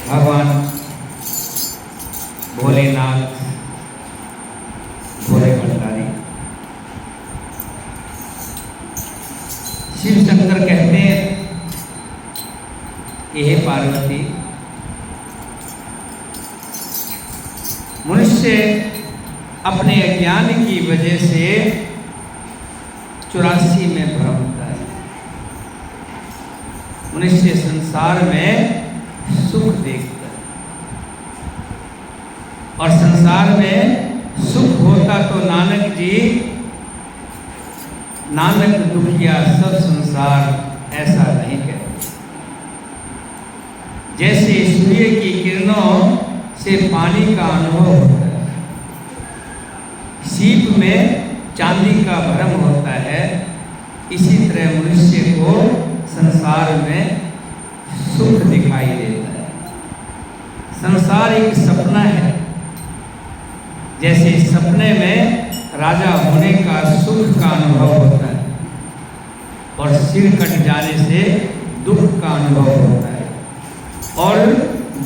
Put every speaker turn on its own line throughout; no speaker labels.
भगवान भोलेनाथ भोले भंडारी। शिव शंकर कहते हैं कि हे पार्वती, मनुष्य अपने अज्ञान की वजह से 84 में भ्रमता है। मनुष्य संसार में सुख देखता है और संसार में सुख होता तो नानक दुखिया सब संसार ऐसा नहीं कहते। जैसे सूर्य की किरणों से पानी का अनुभव होता है, सीप में चांदी का भ्रम होता है, इसी तरह मनुष्य को संसार में सुख दिखाई देता है। संसार एक सपना है। जैसे सपने में राजा होने का सुख का अनुभव होता है और सिर कट जाने से दुख का अनुभव होता है, और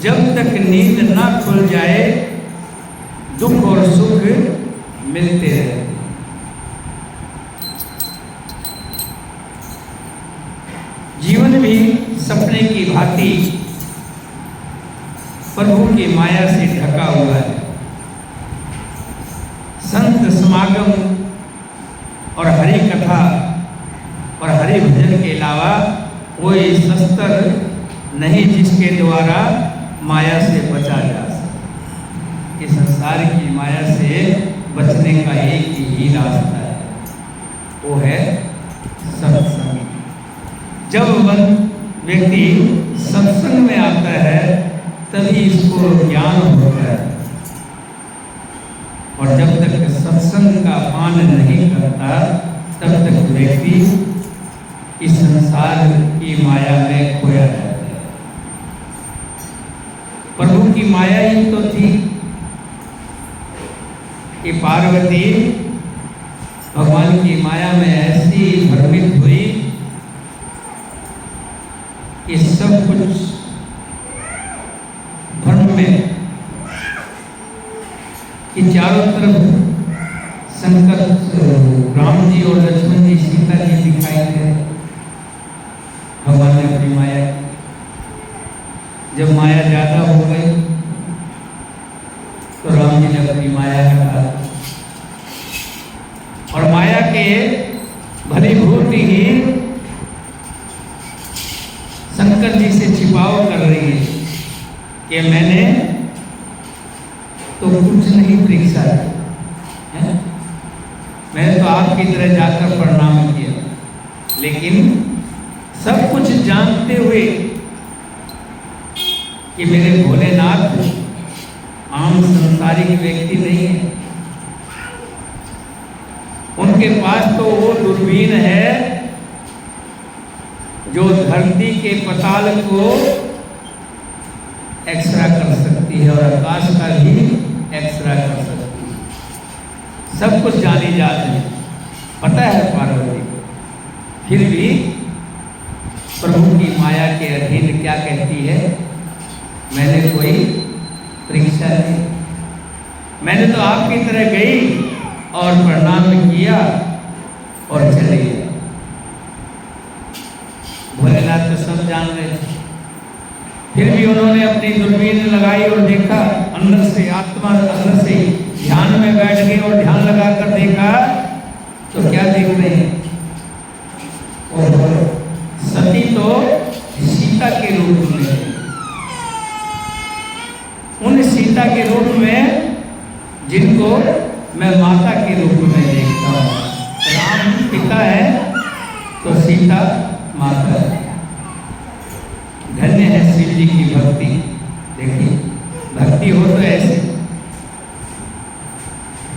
जब तक नींद ना खुल जाए दुख और सुख मिलते रहते। जीवन भी सपने की भांति प्रभु की माया से ढका हुआ है। संत समागम और हरि कथा और हरि भजन के अलावा कोई शस्त्र नहीं जिसके द्वारा माया से बचा जा सके। इस संसार की माया से बचने का एक ही रास्ता है, वो है सत्संग। जब व्यक्ति सत्संग में आता है तभी इसको ज्ञान होता है, और जब तक सत्संग का पान नहीं करता तब तक व्यक्ति इस संसार की माया में खोया रहता है। प्रभु की माया ही तो थी कि पार्वती भगवान की माया में ऐसी भ्रमित हुई कि सब कुछ भ्रम में, कि चारों तरफ शंकर, राम जी और लक्ष्मण जी, सीता जी दिखाई दे। भगवान ने अपनी माया, जब माया ज्यादा हो गई तो राम जी ने अपनी माया हटा, और माया के भलीभूत ही शंकर जी से छिपाव कर रही है कि मैंने तो कुछ नहीं परीक्षा है, मैंने तो आपकी तरह जाकर प्रणाम किया, लेकिन सब कुछ जानते हुए कि मेरे भोलेनाथ आम संसारिक व्यक्ति नहीं है। उनके पास तो वो दूरबीन है जो धरती के पताल को एक्सरा कर सकती है और आकाश का भी एक्सरा कर सकती है। सब कुछ जानी जाती है, पता है पार्वती को। फिर भी प्रभु की माया के अधीन क्या कहती है, मैंने कोई परीक्षा नहीं, मैंने तो आपकी तरह गई और प्रणाम किया और चले गया। भोलेनाथ तो सब जान रहे थे, फिर भी उन्होंने अपनी दूरबीन लगाई और देखा, अंदर से आत्मा अंदर से ध्यान में बैठ गई और ध्यान लगाकर देखा तो क्या देख रहे हैं, सती तो सीता के रूप में, उन सीता के रूप में जिनको मैं माता के रूप में देखता हूँ। राम पिता है तो सीता माता है। धन्य है शिव जी की भक्ति। देखिए, भक्ति हो तो ऐसे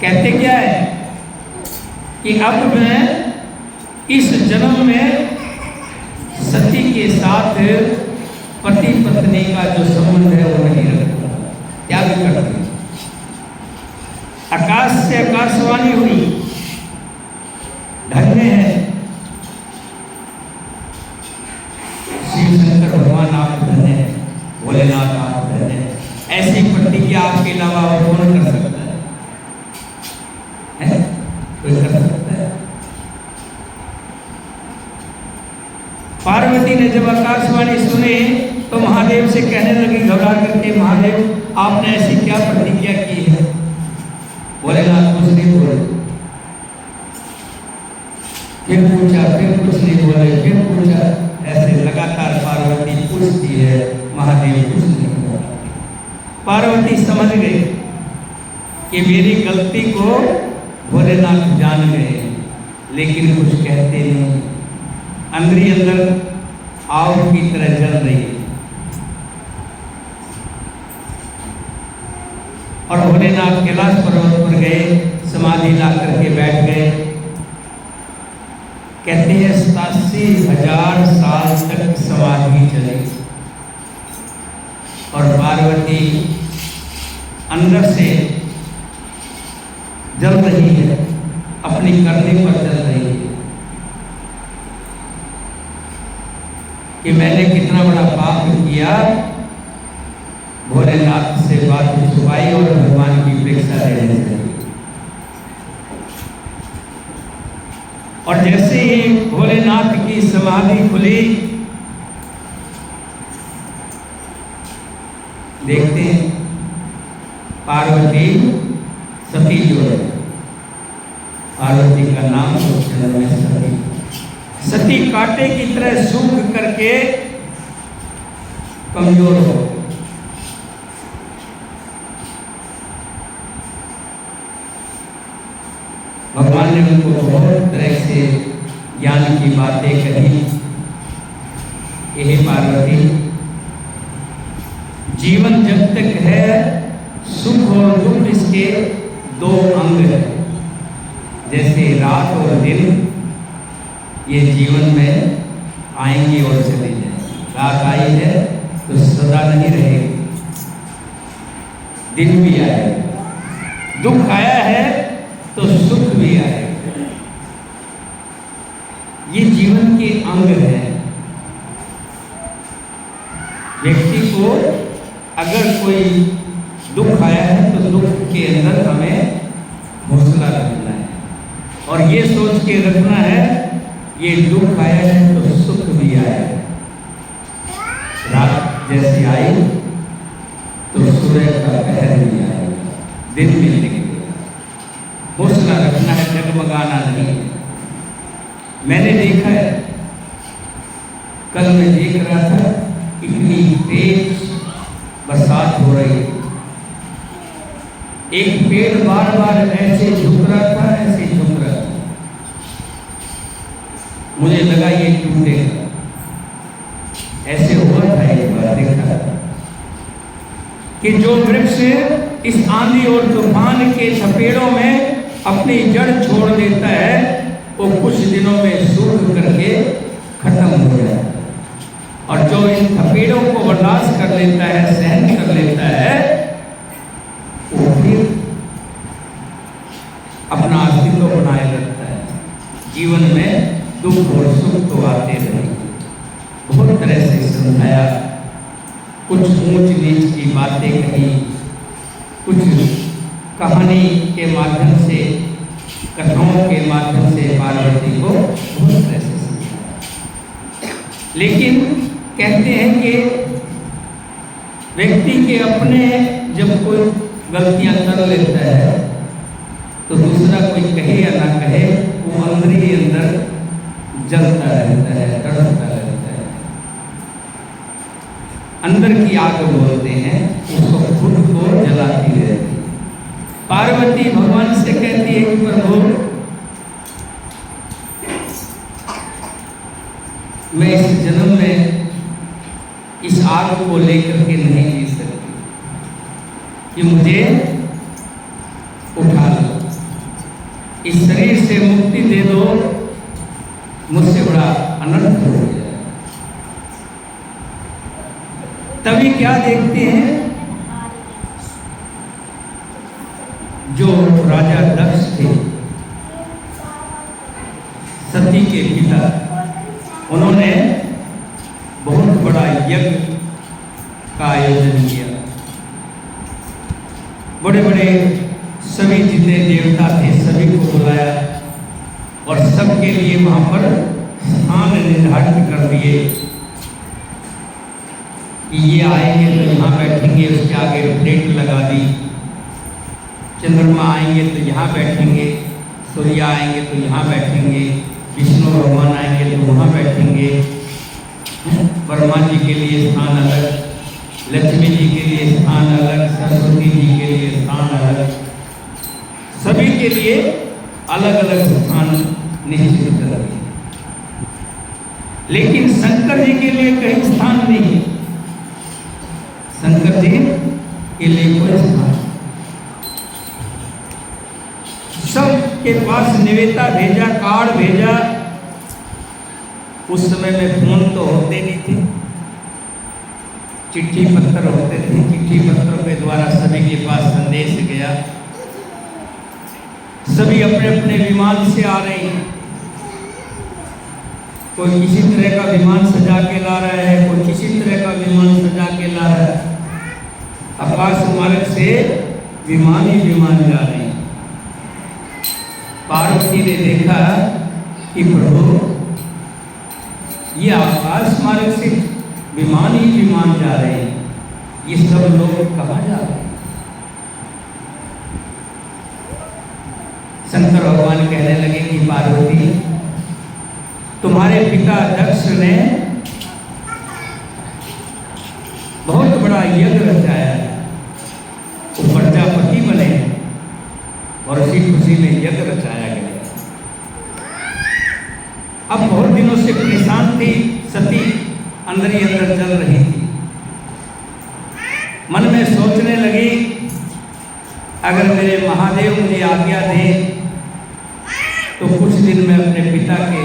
कहते क्या है कि अब मैं इस जन्म में सती के साथ पति पत्नी का जो संबंध है वो नहीं रखता, त्याग कर दिया। आकाश से आकाशवाणी हुई, धन्य है शिव शंकर भगवान, आप धन्य है, भोलेनाथ आप धन्य। के अलावा और कौन कर सकता है? कोई कर सकता है? पार्वती ने जब आकाशवाणी सुनी तो महादेव से कहने लगी घबरा करके, महादेव आपने ऐसी क्या प्रतिज्ञा की है? भोलेनाथ कुछ नहीं बोले। फिर पूछा, फिर कुछ नहीं बोले, फिर पूछा, ऐसे लगातार पार्वती पूछती है, महादेव कुछ नहीं बोला। पार्वती समझ गई कि मेरी गलती को भोलेनाथ जान गए, लेकिन कुछ कहते नहीं। अंदर ही अंदर आग की तरह जल रही है। और भोलेनाथ कैलाश पर्वत पर गए, समाधि ला करके बैठ गए। कहते हैं 87,000 साल तक समाधि चली और पार्वती अंदर से जल रही है, अपनी करनी पर जल रही है कि मैंने कितना बड़ा पाप किया। भोलेनाथ से बात छुपाई और भगवान की अपेक्षा लेने लगी। और जैसे ही भोलेनाथ की समाधि खुली, देखते हैं पार्वती सती जो है, पार्वती का नाम जन्म में सती। सती कांटे की तरह सूख करके कमजोर हो गई। भगवान ने उनको बहुत तरह से ज्ञान की बातें कही। यह पार्वती, जीवन जब तक है सुख और दुख इसके दो अंग हैं। जैसे रात और दिन ये जीवन में आएंगे और चले जाएंगे। रात आई है तो सदा नहीं रहेगी, दिन भी आएगा। दुख आया है तो सुख भी आएगा। ये जीवन के अंग हैं। व्यक्ति को अगर कोई दुख आया है तो दुख के अंदर हमें हौसला रखना है और ये सोच के रखना है ये दुख आया है तो सुख भी आया। रात जैसी आई तो सूर्य का पहर भी आएगा, दिन भी निकलेगा। हौसला रखना है, डगमगाना नहीं। मैंने देखा है, कल मैं देख रहा था इतनी तेज बरसात हो रही है। एक पेड़ बार बार ऐसे झुक रहा था, ऐसे झुक रहा था। मुझे लगा ये टूटेगा। ऐसे हुआ था एक बार, देखा कि जो वृक्ष इस आंधी और तूफान के थपेड़ों में अपनी जड़ छोड़ देता है वो कुछ दिनों में सूख करके खत्म हो जाता है। और जो इन थपेड़ों को बर्दाश्त कर लेता है, सहन कर लेता है, वो फिर अपना अस्तित्व बनाए रखता है। जीवन में दुख और सुख तो आते रहे। बहुत तरह से समझाया, कुछ ऊंच नीच की बातें कही, कुछ कहानी के माध्यम से, कथाओं के माध्यम से पार्वती को बहुत तरह से समझाया। लेकिन कहते हैं कि व्यक्ति के अपने जब कोई गलतियां कर लेता है तो दूसरा कोई कहे या ना कहे, वो अंदर ही अंदर जलता रहता है, तड़पता रहता है। अंदर की आग बोलते हैं, उसको खुद को जलाती रहती है। पार्वती भगवान से कहती है कि प्रभु, मैं इस जन्म में इस आग को लेकर के नहीं जी सकती, कि मुझे उठा लो, इस शरीर से मुक्ति दे दो, मुझसे बड़ा अनर्थ हो गया। तभी क्या देखते हैं, जो राजा दक्ष थे, सती के पिता, उन्होंने बहुत बड़ा यज्ञ का आयोजन किया। बड़े बड़े सभी जितने देवता थे सभी को बुलाया और सबके लिए वहां पर स्थान निर्धारित कर दिए कि ये आएंगे तो यहाँ बैठेंगे, उसके आगे प्लेट लगा दी। चंद्रमा आएंगे तो यहाँ बैठेंगे, सूर्य आएंगे तो यहाँ बैठेंगे, विष्णु भगवान आएंगे तो वहाँ बैठेंगे, ब्रह्मा जी के लिए स्थान अलग, लक्ष्मी जी के लिए स्थान अलग, सरस्वती जी के लिए स्थान अलग, सभी के लिए अलग अलग स्थान निश्चित कर दिए। लेकिन शंकर जी के लिए कहीं स्थान नहीं, शंकर जी के लिए कोई स्थान। सबके पास निवेदन भेजा, कार्ड भेजा। उस समय में फोन तो होते नहीं थे, चिट्ठी पत्र होते थे। चिट्ठी पत्रों के द्वारा सभी के पास संदेश गया। सभी अपने अपने विमान से आ रहे हैं। कोई किसी तरह का विमान सजा के ला रहा है, कोई किसी तरह का विमान सजा के ला रहा है। आकाश मार्ग से विमान ही विमान जा रहे हैं। पार्वती ने देखा कि प्रभु ये आकाश मार्ग से विमान ही विमान जा रहे हैं, ये सब लोग कहाँ जा रहे हैं? शंकर भगवान कहने लगे कि पार्वती, तुम्हारे पिता दक्ष ने बहुत बड़ा यज्ञ रचाया है, वो प्रजापति बने और उसी खुशी में यज्ञ रचाया गया। अब बहुत दिनों से परेशान थी सती, अंदर ही अंदर चल रही थी। मन में सोचने लगी, अगर मेरे महादेव मुझे आज्ञा दें तो कुछ दिन मैं अपने पिता के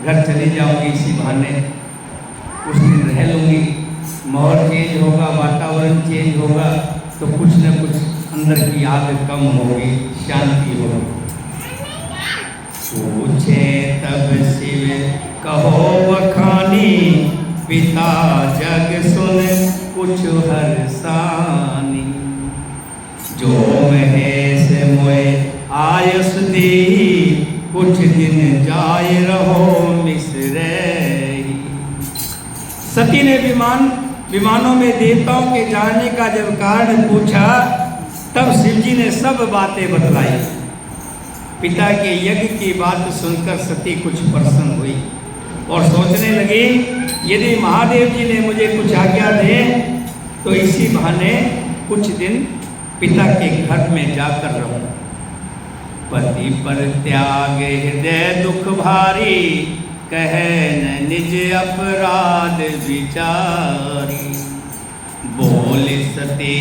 घर चली जाऊंगी, इसी बहाने कुछ दिन रह लूंगी। माहौल चेंज होगा, वातावरण चेंज होगा, तो कुछ न कुछ अंदर की आग कम होगी, शांति होगी। पूछे तब शिव कहो बखानी, पिता जग सुन कुछ हरसानी। जो महेश मोए आयस दी, कुछ दिन जाय रहो मिश्रई। सती ने विमानों में देवताओं के जाने का जब कारण पूछा, तब शिव जी ने सब बातें बतलाई। पिता के यज्ञ की बात सुनकर सती कुछ प्रसन्न हुई और सोचने लगी, यदि महादेव जी ने मुझे कुछ आज्ञा दे तो इसी बहाने कुछ दिन पिता के घर में जाकर रहूं। पति पर त्याग हृदय दुख भारी, कहे न निज अपराध विचारी। बोल सती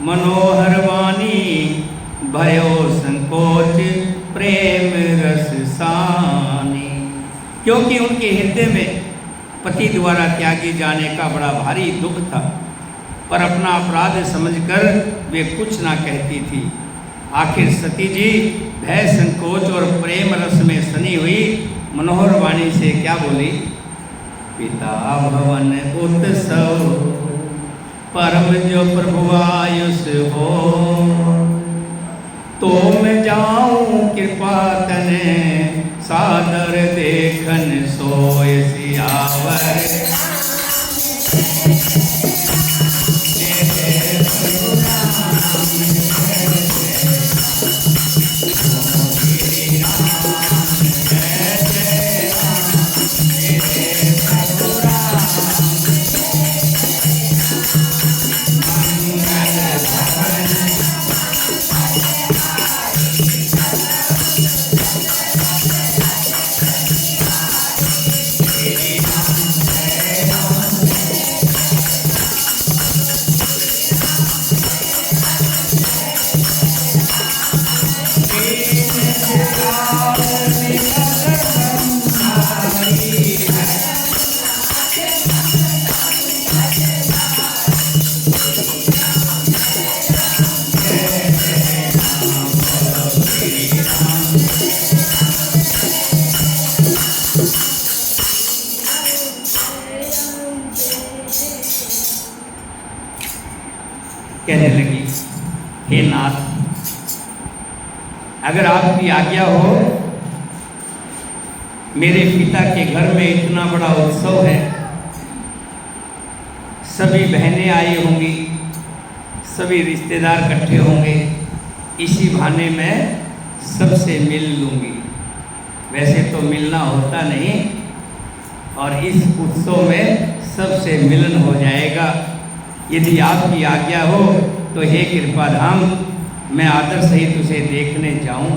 मनोहर वाणी, भयो संकोच प्रेम रस सानी। क्योंकि उनके हृदय में पति द्वारा त्यागी जाने का बड़ा भारी दुख था, पर अपना अपराध समझकर वे कुछ ना कहती थी। आखिर सती जी भय संकोच और प्रेम रस में सनी हुई मनोहर वाणी से क्या बोली? पिता भवन उत्सव, परम जो प्रभु आयुष हो। तो मैं जाऊं कृपा तने, सादर देखन सोय सियावर। कहने लगी, हे नाथ, अगर आपकी आज्ञा हो, मेरे पिता के घर में इतना बड़ा उत्सव है, सभी बहनें आई होंगी, सभी रिश्तेदार इकट्ठे होंगे, इसी बहाने मैं सबसे मिल लूँगी। वैसे तो मिलना होता नहीं, और इस उत्सव में सबसे मिलन हो जाएगा। यदि आपकी आज्ञा हो तो हे कृपाधाम, मैं आदर सहित उसे देखने जाऊं।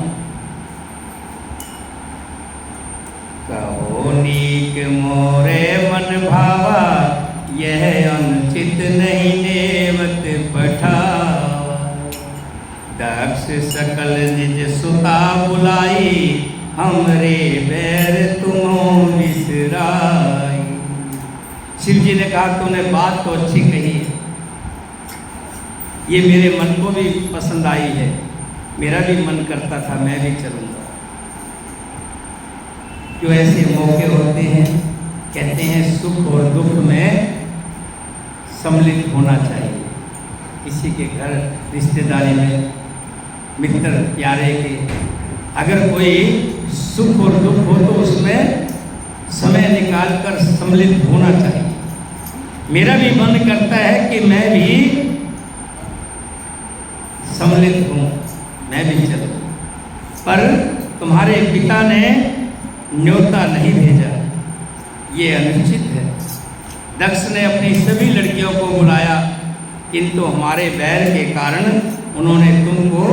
कहो नीक मोरे मन भावा, यह अनुचित नहीं नेवत पठावा। दक्ष सकल निज सुता बुलाई, हमरे बैर तुमो बिसराई। शिव जी ने कहा तूने बात तो अच्छी कही है, ये मेरे मन को भी पसंद आई है, मेरा भी मन करता था मैं भी चलूँगा। जो ऐसे मौके होते हैं, कहते हैं सुख और दुख में सम्मिलित होना चाहिए। किसी के घर रिश्तेदारी में, मित्र प्यारे के अगर कोई सुख और दुख हो तो उसमें समय निकालकर सम्मिलित होना चाहिए। मेरा भी मन करता है कि मैं भी सम्मिलित हूँ, मैं भी चलूँ, पर तुम्हारे पिता ने न्योता नहीं भेजा, ये अनुचित है। दक्ष ने अपनी सभी लड़कियों को बुलाया, किंतु हमारे बैर के कारण उन्होंने तुमको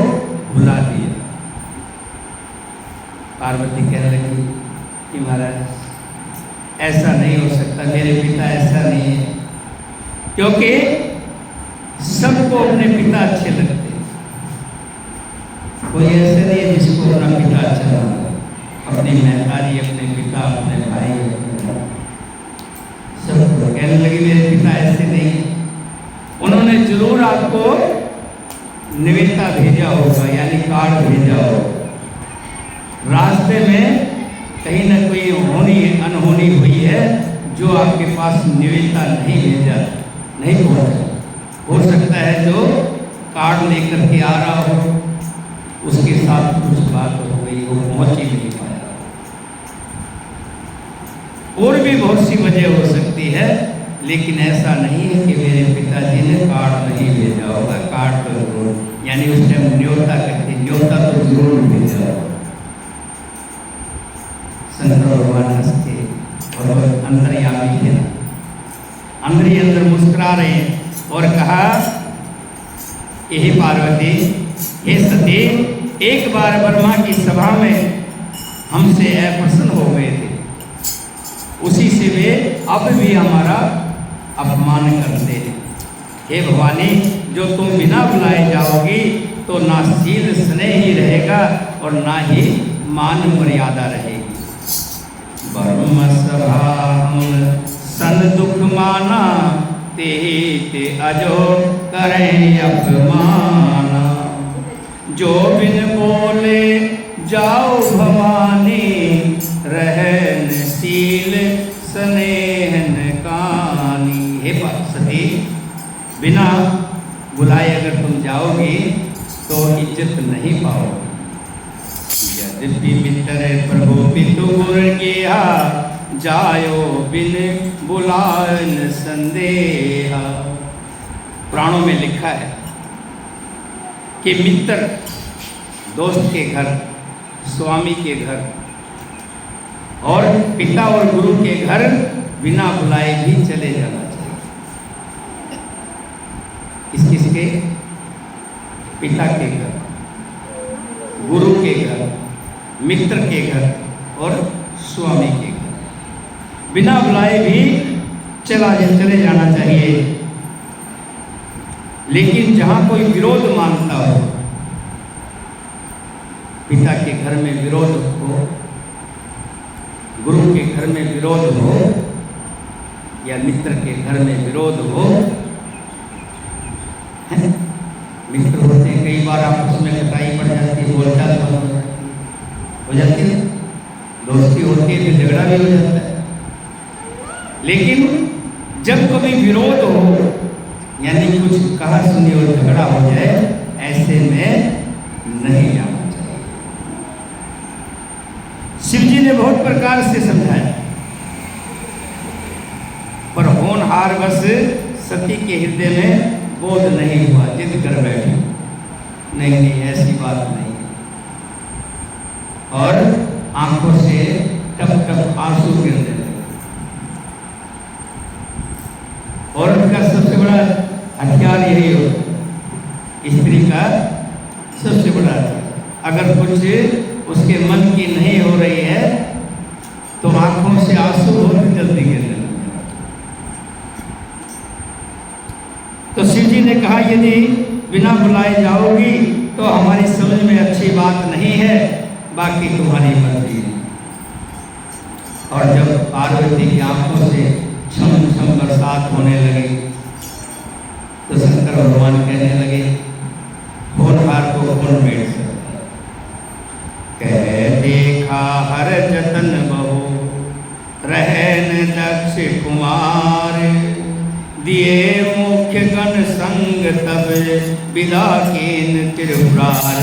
भुला दिया। पार्वती कहने लगी कि महाराज ऐसा नहीं हो सकता, मेरे पिता ऐसा नहीं है, क्योंकि सबको अपने पिता अच्छे लगते हैं। कोई ऐसा नहीं है जिसको अपना पिता अच्छा लगे, अपनी महतारी, अपने पिता, अपने भाई, सबको। कहने लगी मेरे पिता ऐसे नहीं है, उन्होंने जरूर आपको निवेदा भेजा होगा, यानी कार्ड भेजा होगा। रास्ते में कहीं ना कोई अनहोनी हुई है जो आपके पास निवेदा नहीं भेजा, नहीं पहुंचा। हो सकता है जो कार्ड लेकर के आ रहा हो उसके साथ कुछ बात हो गई, वो पहुंच ही नहीं पाया। और भी बहुत सी वजह हो सकती है, लेकिन ऐसा नहीं है कि मेरे पिताजी ने कार्ड नहीं भेजा होगा। कार्ड तो जरूर, यानी उस टाइम न्योता करके, न्योता तो जरूर भेजा होगा। शंकर भगवान हंसते और अंतर्यामी थे, अंदर ही अंदर मुस्कुरा रहे हैं और कहा यही पार्वती, हे सती, एक बार ब्रह्मा की सभा में हमसे अप्रसन्न हो गए थे, उसी से वे अब भी हमारा अपमान करते हैं। हे भवानी, जो तुम बिना बुलाए जाओगी तो ना शील स्नेह ही रहेगा और ना ही मान मर्यादा रहेगी। ब्रह्म सभा सन दुख माना, ते अजो करें अपमाना। जो बिन बोले जाओ भवानी, रहन शील स्नेहन कानी। हे सती, बिना बुलाए अगर तुम जाओगी तो इज्जत नहीं पाओगे। यद्यपि मित्र प्रभु पितु गुर किया, जायो बिन बुलान संदेहा। पुराणों में लिखा है कि मित्र दोस्त के घर, स्वामी के घर और पिता और गुरु के घर बिना बुलाए भी चले जाना चाहिए। किसके? पिता के घर, गुरु के घर, मित्र के घर और स्वामी के घर, बिना बुलाए भी चले जाना चाहिए। लेकिन जहाँ कोई विरोध मानता हो, पिता के घर में विरोध हो, गुरु के घर में विरोध हो या मित्र के घर में विरोध हो, मित्र होते हैं, कई बार आपस में कटाई पड़ जाती है, बोलचाल हो जाती है, दोस्ती होती है, फिर झगड़ा भी हो जाता है। लेकिन जब कभी विरोध हो, यानी कुछ कहा सुनी और झगड़ा हो जाए, ऐसे ऐसे में नहीं जाना चाहिए। शिव जी ने बहुत प्रकार से समझाया, पर होनहार बस सती के हृदय में बोध नहीं हुआ, जिद कर बैठी, नहीं ऐसी बात नहीं। और आंखों से टप टप आंसू गिरने लगे। औरत का सबसे बड़ा हथियार यही होता है, स्त्री का सबसे बड़ा हथियार। अगर कुछ उसके मन की नहीं हो रही है तो आंखों से आंसू बहुत जल्दी गिरने लगते। तो शिव जी ने कहा, यदि बिना बुलाए जाओगी तो हमारी समझ में अच्छी बात नहीं है, बाकी तुम्हारी मर्जी है। और जब पार्वती की आंखों से छम छम बरसात होने लगी तो शंकर भगवान कहने लगे, होनहार को कौन बैठ सकता? कह देखा हर जतन बहु रहन दक्ष कुमार, दिए मुख्य गण संग तब विदा कीन त्रिपुरार।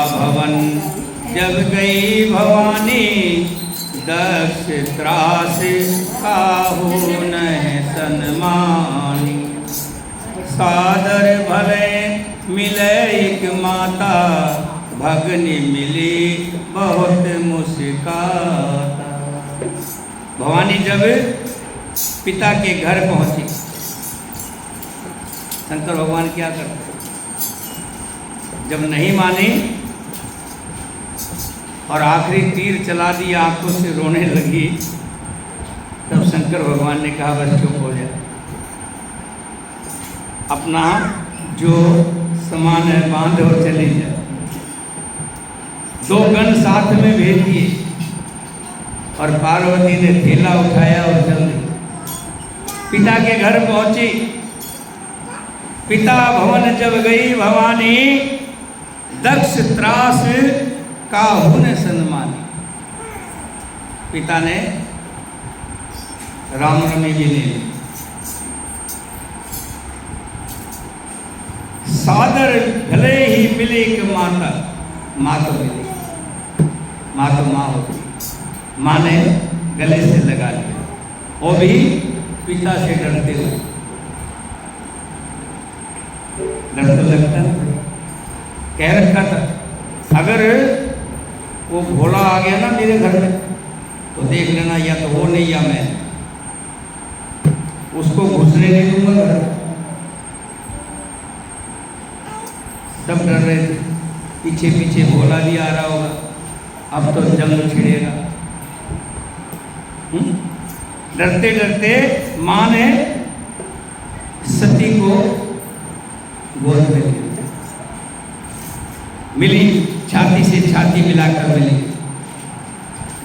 भवन जब गई भवानी, दक्ष त्रास काहू नह सन्मानी। सादर भले मिले एक माता, भगनी मिली बहुत मुस्काता। भवानी जब पिता के घर पहुंची, शंकर भगवान क्या करते? जब नहीं मानी और आखिरी तीर चला दिया, आंखों से रोने लगी, तब शंकर भगवान ने कहा, बस चुप हो जा, अपना जो सामान है बांध और चली जा। 2 गण साथ में भेज दिए और पार्वती ने थैला उठाया और चल दी। पिता के घर पहुंची। पिता भवन जब गई भवानी, दक्ष त्रास काहू ने सन्मानी। पिता ने राम रमी भी ले ली। सादर भले ही मिले एक माता, माँ तो मिली, माँ तो माँ होती, माँ ने गले से लगा लिया, वो भी पिता से डरते हुए। डर तो लगता है, कह रखा था अगर वो भोला आ गया ना मेरे घर में तो देख लेना, या तो वो नहीं या मैं, उसको घुसने नहीं दूंगा घर। सब डर रहे थे, पीछे पीछे भोला भी आ रहा होगा, अब तो जंग छिड़ेगा। डरते डरते माँ ने सती को गोद में लिया, मिली, छाती से छाती मिलाकर मिली।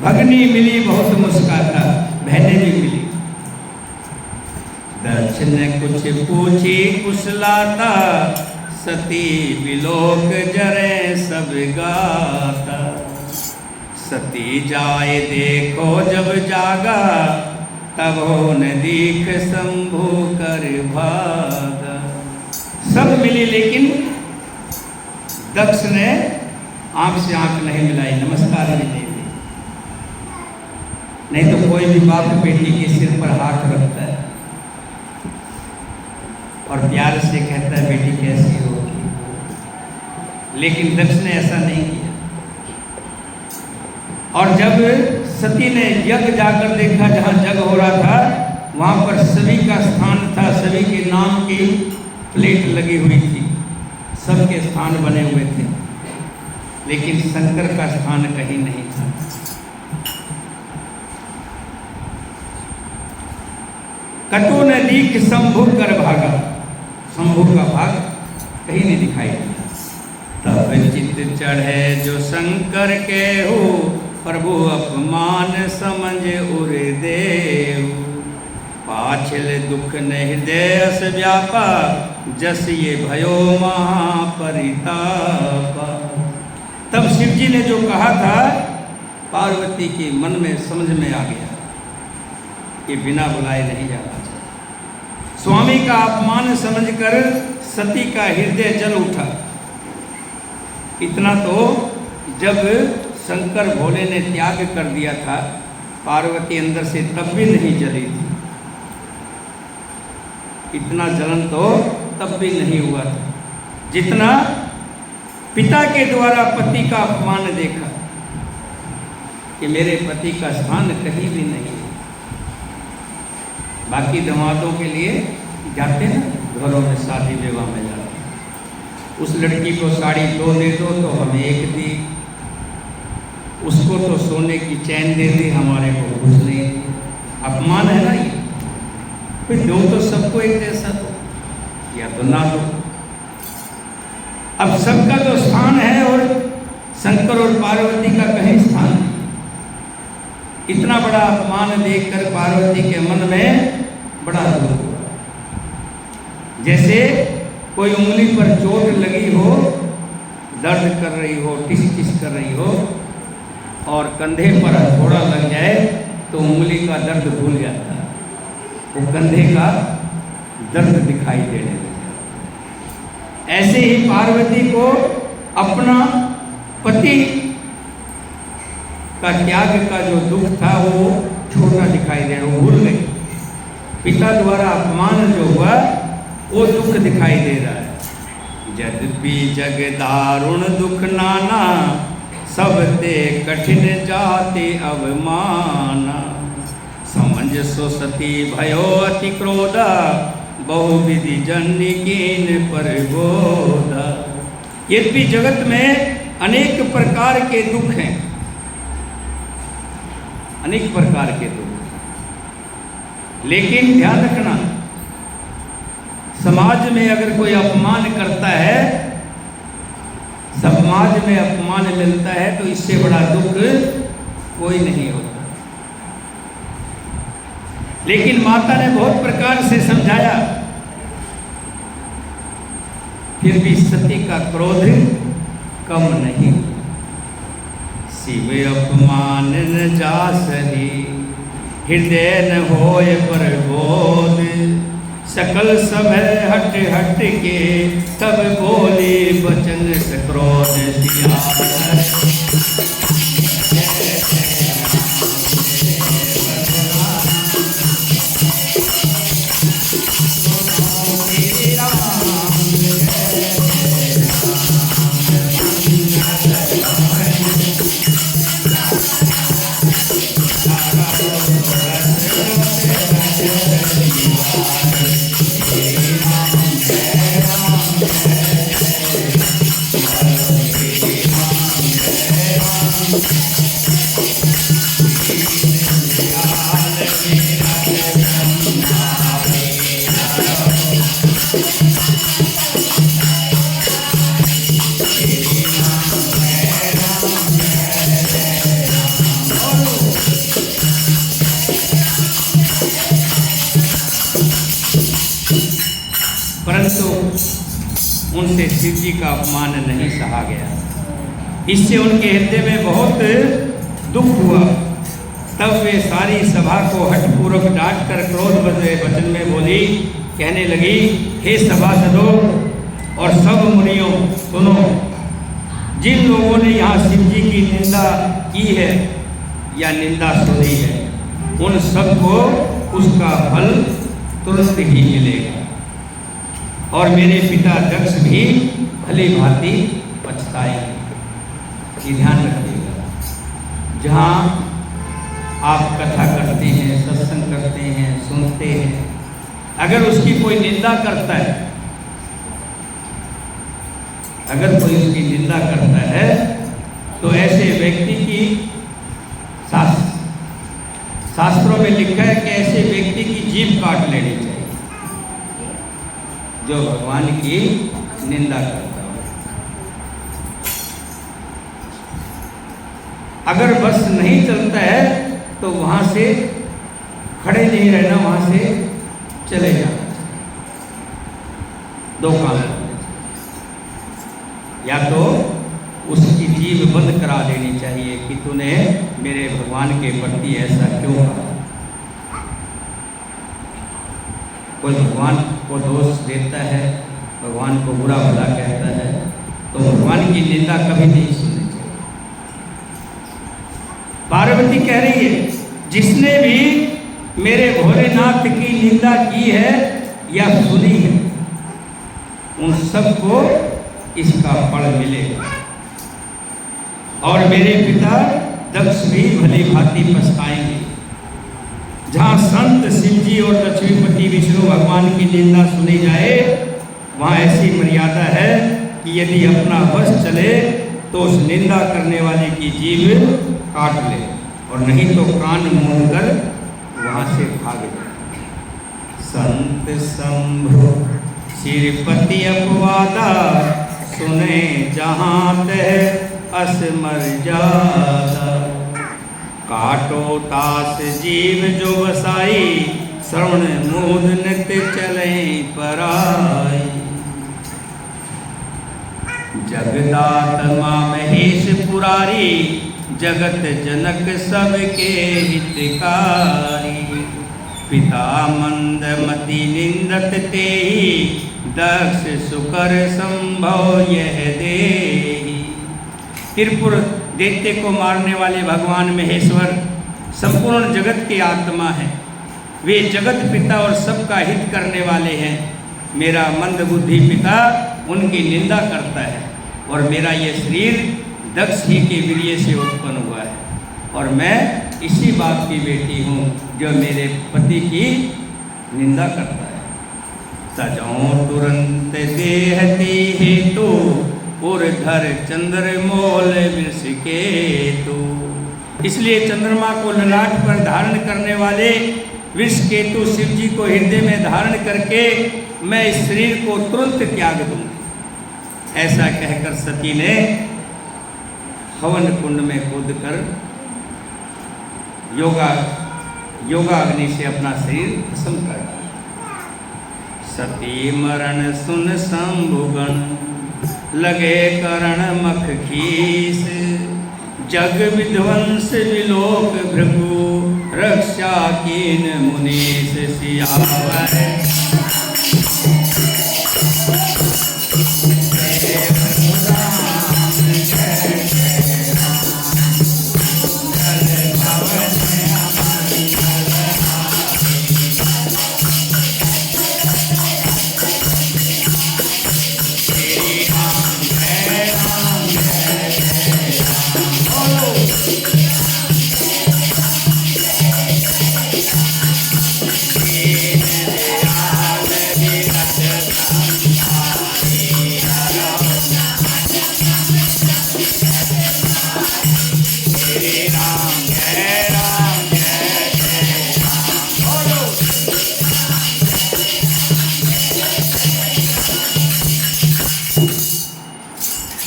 भगनी मिली बहुत मुस्काता, बहनें भी मिली। दक्ष ने कुछ पूछी कुशलाता, सती विलोक जरे सब गाता। सती जाए देखो जब जागा, तब न दीख शंभु कर भागा। सब मिली लेकिन दक्ष ने आंख से आंख नहीं मिलाई, नमस्कार भी नहीं दी। नहीं तो कोई भी बाप बेटी के सिर पर हाथ रखता है और प्यार से कहता है, बेटी कैसी होगी। लेकिन दक्ष ने ऐसा नहीं किया। और जब सती ने यज्ञ जाकर देखा, जहाँ यज्ञ हो रहा था वहाँ पर सभी का स्थान था, सभी के नाम की प्लेट लगी हुई थी, सबके स्थान बने हुए थे, लेकिन शंकर का स्थान कहीं नहीं था। कटु ने लीक शंभु कर भागा, शंभु का भाग कहीं नहीं दिखाई दिया। तब चित चढ़े जो शंकर के हो, प्रभु अपमान समझ उर देव। पाछल दुख न हृदय से व्यापा, जस ये भयो महापरितापा। तब शिव जी ने जो कहा था, पार्वती के मन में समझ में आ गया कि बिना बुलाए नहीं जाना चाहिए। स्वामी का अपमान समझकर सती का हृदय जल उठा। इतना तो जब शंकर भोले ने त्याग कर दिया था, पार्वती अंदर से तब भी नहीं जली थी। इतना जलन तो तब भी नहीं हुआ था जितना पिता के द्वारा पति का अपमान देखा कि मेरे पति का स्थान कहीं भी नहीं है। बाकी दामादों के लिए जाते हैं घरों में, शादी विवाह में जाते हैं, उस लड़की को साड़ी 2 दे दो तो हमें 1 दी, उसको तो सोने की चैन दे दी, हमारे को कुछ नहीं दी। अपमान है ना ये। फिर दो तो सबको एक जैसा दो, या तो ना दो। अब सबका तो स्थान है और शंकर और पार्वती का कहीं स्थान नहीं। इतना बड़ा अपमान देखकर पार्वती के मन में बड़ा दुख हुआ। जैसे कोई उंगली पर चोट लगी हो, दर्द कर रही हो, टिस टिस कर रही हो, और कंधे पर हथौड़ा लग जाए तो उंगली का दर्द भूल जाता है, वो कंधे का दर्द दिखाई देने लगा। ऐसे ही पार्वती को अपना पति का त्याग का जो दुख था वो छोटा दिखाई दे रहा, वो भूल गई। पिता द्वारा अपमान जो हुआ वो दुख दिखाई दे रहा है। यद्यपि जग दारुण दुख नाना, सब ते कठिन जाति अवमाना। समझ सो सती भयो अति क्रोधा, बहुविधि जन्य कीन परिबोधा। यद्यपि जगत में अनेक प्रकार के दुख हैं, अनेक प्रकार के दुख, लेकिन ध्यान रखना, समाज में अगर कोई अपमान करता है, समाज में अपमान मिलता है, तो इससे बड़ा दुख कोई नहीं होता। लेकिन माता ने बहुत प्रकार से समझाया, फिर भी सती का क्रोध कम नहीं। शिव अपमान न जासहि, हृदय न होय पर बोध। सकल सब हट हट के, तब बोले बचन सक्रोध उनसे शिव जी का अपमान नहीं सहा गया। इससे उनके हृदय में बहुत दुख हुआ। तब वे सारी सभा को हठपूर्वक डांट कर क्रोध वचन में बोली, कहने लगी, हे सभासदों और सब मुनियों, सुनो, जिन लोगों ने यहाँ शिव जी की निंदा की है या निंदा सुनी है, उन सबको उसका फल तुरंत ही मिलेगा। और मेरे पिता दक्ष भी भली भांति पछताएंगे। ये ध्यान रखिएगा। जहाँ आप कथा करते हैं, सत्संग करते हैं, सुनते हैं, अगर उसकी कोई निंदा करता है, अगर कोई उसकी निंदा करता है, तो ऐसे व्यक्ति की शास्त्रों में लिखा है कि ऐसे व्यक्ति की जीभ काट लेनी चाहिए जो भगवान की निंदा करता हो। अगर बस नहीं चलता है तो वहां से खड़े नहीं रहना, वहां से चले जाना। दो काम करने चाहिए, या तो उसकी जीभ बंद करा देनी चाहिए कि तूने मेरे भगवान के प्रति ऐसा क्यों कहा। कोई भगवान को दोष देता है, भगवान को बुरा भला कहता है, तो भगवान की निंदा कभी नहीं सुननी चाहिए। पार्वती कह रही है, जिसने भी मेरे भोलेनाथ की निंदा की है या सुनी है, उन सबको इसका फल मिलेगा। और मेरे पिता दक्ष भी भली भांति पछताएंगे। जहाँ संत शिव जी और लक्ष्मीपति विष्णु भगवान की निंदा सुनी जाए, वहाँ ऐसी मर्यादा है कि यदि अपना वश चले तो उस निंदा करने वाले की जीभ काट ले, और नहीं तो कान मूंद कर वहाँ से भाग जाए। संत शंभु श्रीपति अपवादा, सुने जहाँ तह अस मर्यादा। काटो तास जीव जो बसाई, श्रवण मूद नित्य चले पराई। जगदात्मा महेश पुरारी, जगत जनक सबके हितकारी। पिता मंदमति निंदत तेहि, दक्ष सुकर संभव यह देहि। त्रिपुर दैत्य को मारने वाले भगवान महेश्वर संपूर्ण जगत के आत्मा हैं। वे जगत पिता और सबका हित करने वाले हैं। मेरा मंद बुद्धि पिता उनकी निंदा करता है, और मेरा ये शरीर दक्ष ही के वीर्य से उत्पन्न हुआ है, और मैं इसी बाप की बेटी हूँ जो मेरे पति की निंदा करता है। सजों तुरंत देहते हेतु, उर्धर चंद्र मोल वृष केतु। इसलिए चंद्रमा को ललाट पर धारण करने वाले वृष केतु शिव जी को हृदय में धारण करके मैं इस शरीर को तुरंत त्याग दूंगी। ऐसा कहकर सती ने हवन कुंड में कूदकर योगाग्नि से अपना शरीर भस्म कर डाला। सती मरण सुन शंभुगण, लगे करण मख खीस। जग विध्वंस विलोक भृगु, रक्षा कीन मुनीश सियावर।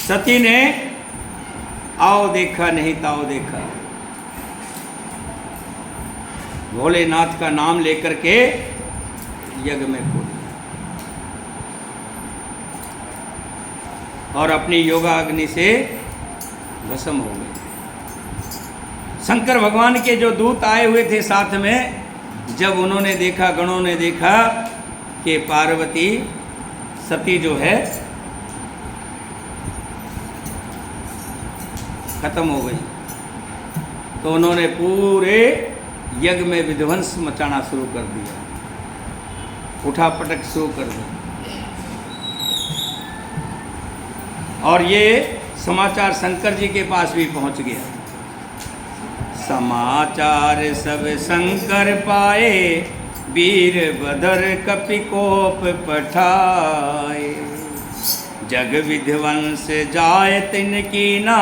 सती ने आओ देखा नहीं ताओ देखा, भोलेनाथ का नाम लेकर के यज्ञ में कूद और अपनी योगाग्नि से भस्म हो गए। शंकर भगवान के जो दूत आए हुए थे साथ में, जब उन्होंने देखा, गणों ने देखा कि पार्वती सती जो है खत्म हो गई, तो उन्होंने पूरे यज्ञ में विध्वंस मचाना शुरू कर दिया, उठा पटक शुरू कर दिया। और ये समाचार शंकर जी के पास भी पहुंच गया। समाचार सब शंकर पाए, वीरभद्र कपिकोप पठाए। जग विध्वंस जाय तिन कीना,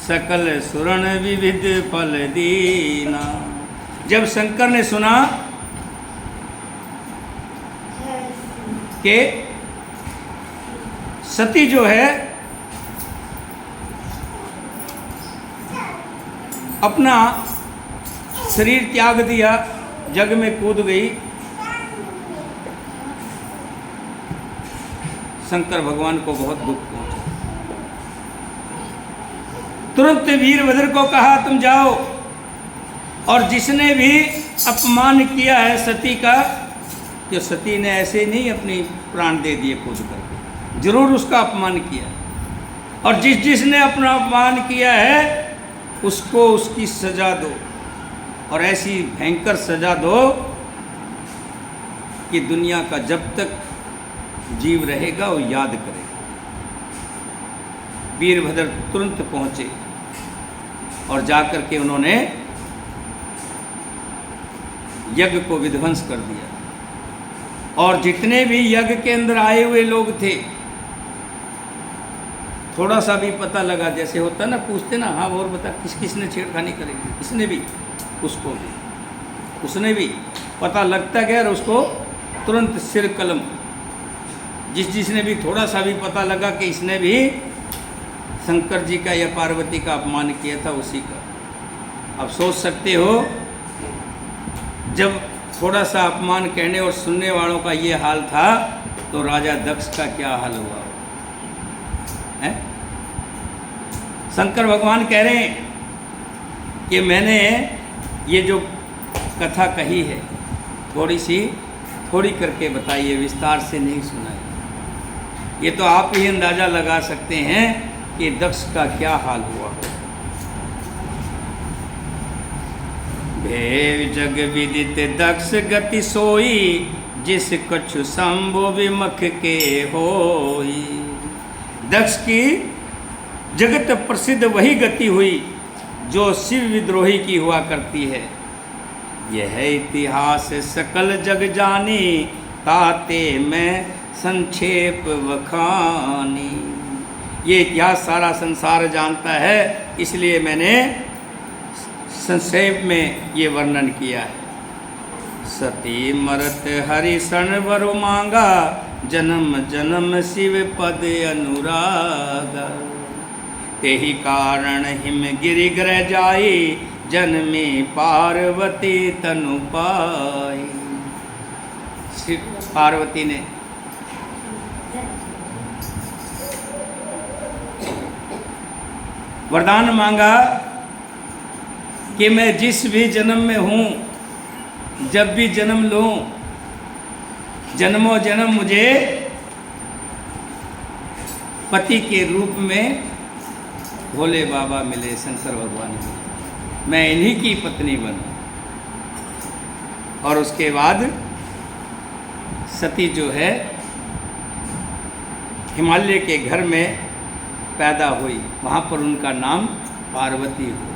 सकल सुरण विविध फल दीना। जब शंकर ने सुना कि सती जो है अपना शरीर त्याग दिया, जग में कूद गई, शंकर भगवान को बहुत दुख पहुंचा। तुरंत वीरभद्र को कहा तुम जाओ, और जिसने भी अपमान किया है सती का, कि सती ने ऐसे नहीं अपनी प्राण दे दिए कूद करके, जरूर उसका अपमान किया, और जिसने अपना अपमान किया है उसको उसकी सजा दो, और ऐसी भयंकर सजा दो कि दुनिया का जब तक जीव रहेगा वो याद करेगा। वीरभद्र तुरंत पहुंचे और जाकर के उन्होंने यज्ञ को विध्वंस कर दिया, और जितने भी यज्ञ के अंदर आए हुए लोग थे, थोड़ा सा भी पता लगा, जैसे होता ना, पूछते ना, हाँ और बता किस किसने छेड़खानी करेगी, किसने भी, उसको भी, उसने भी पता लगता गया, और उसको तुरंत सिर कलम। जिसने भी थोड़ा सा भी पता लगा कि इसने भी शंकर जी का या पार्वती का अपमान किया था, उसी का। अब सोच सकते हो जब थोड़ा सा अपमान कहने और सुनने वालों का ये हाल था, तो राजा दक्ष का क्या हाल हुआ है? शंकर भगवान कह रहे हैं कि मैंने ये जो कथा कही है थोड़ी करके बताइए, विस्तार से नहीं सुनाइए। ये तो आप ही अंदाज़ा लगा सकते हैं कि दक्ष का क्या हाल हुआ। भेव जग विदित दक्ष गति सोई, जिस कछु शंभु विमुख के होई। दक्ष की जगत प्रसिद्ध वही गति हुई जो शिव विद्रोही की हुआ करती है। यह इतिहास सकल जग जानी, ताते में संक्षेप वखानी। ये इतिहास सारा संसार जानता है, इसलिए मैंने संक्षेप में ये वर्णन किया है। सती मरत हरि शरण वरु मांगा, जन्म जन्म शिव पद अनुरागा। तेहि कारण हिम गिरि ग्रह जाई, जन्मी पार्वती तनु पाई। पार्वती ने वरदान मांगा कि मैं जिस भी जन्म में हूँ, जब भी जन्म लूँ, जन्मों जन्म मुझे पति के रूप में भोले बाबा मिले, शंकर भगवान मिले, मैं इन्हीं की पत्नी बनूं। और उसके बाद सती जो है हिमालय के घर में पैदा हुई, वहाँ पर उनका नाम पार्वती हुआ।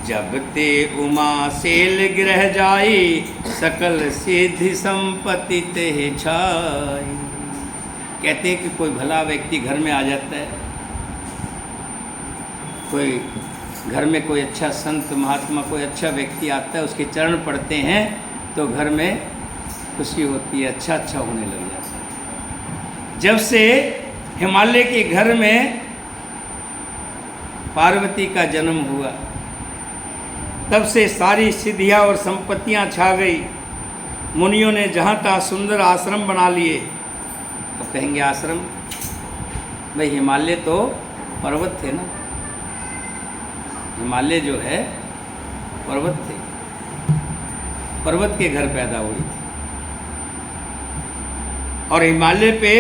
जब ते उमा सेल ग्रह जाई, सकल सिद्धि संपत्ति ते छाई। कहते हैं कि कोई भला व्यक्ति घर में आ जाता है, कोई घर में कोई अच्छा संत महात्मा, कोई अच्छा व्यक्ति आता है, उसके चरण पड़ते हैं तो घर में खुशी होती है, अच्छा अच्छा होने लग जाता है। जब से हिमालय के घर में पार्वती का जन्म हुआ, तब से सारी सिद्धियाँ और संपत्तियाँ छा गई। मुनियों ने जहाँ तहाँ सुंदर आश्रम बना लिए। तो कहेंगे आश्रम, भाई हिमालय तो पर्वत थे ना, हिमालय जो है पर्वत थे, पर्वत के घर पैदा हुई थी। और हिमालय पे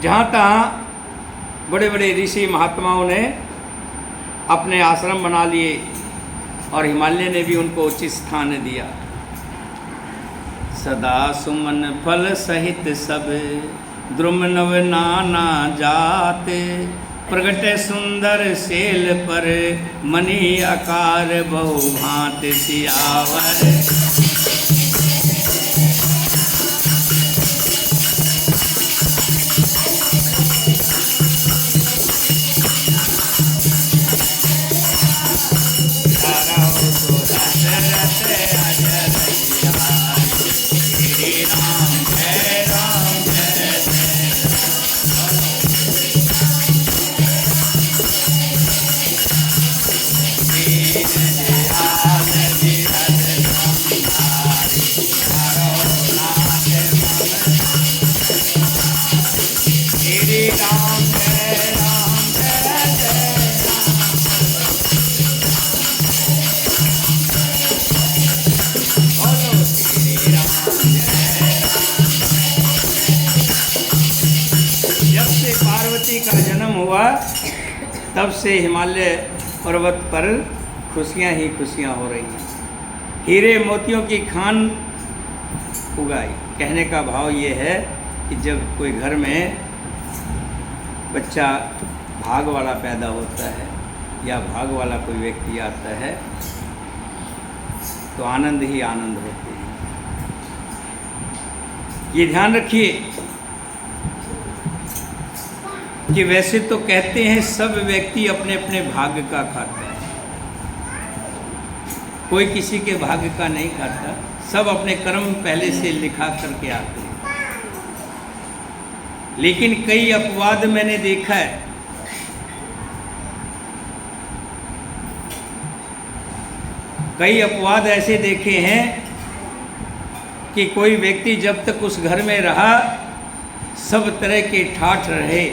जहाँ तहाँ बड़े बड़े ऋषि महात्माओं ने अपने आश्रम बना लिए, और हिमालय ने भी उनको उचित स्थान दिया। सदा सुमन फल सहित सब द्रुम नव नाना जाते, प्रगटे सुंदर सेल पर, मणि आकार बहु भांत सियावर। का जन्म हुआ तब से हिमालय पर्वत पर खुशियां ही खुशियां हो रही हैं। हीरे मोतियों की खान उगाई। कहने का भाव ये है कि जब कोई घर में बच्चा भाग वाला पैदा होता है या भाग वाला कोई व्यक्ति आता है तो आनंद ही आनंद होते हैं। ये ध्यान रखिए कि वैसे तो कहते हैं सब व्यक्ति अपने अपने भाग्य का खाता है, कोई किसी के भाग्य का नहीं खाता, सब अपने कर्म पहले से लिखा करके आते हैं। लेकिन कई अपवाद मैंने देखा है, कई अपवाद ऐसे देखे हैं कि कोई व्यक्ति जब तक उस घर में रहा सब तरह के ठाठ रहे,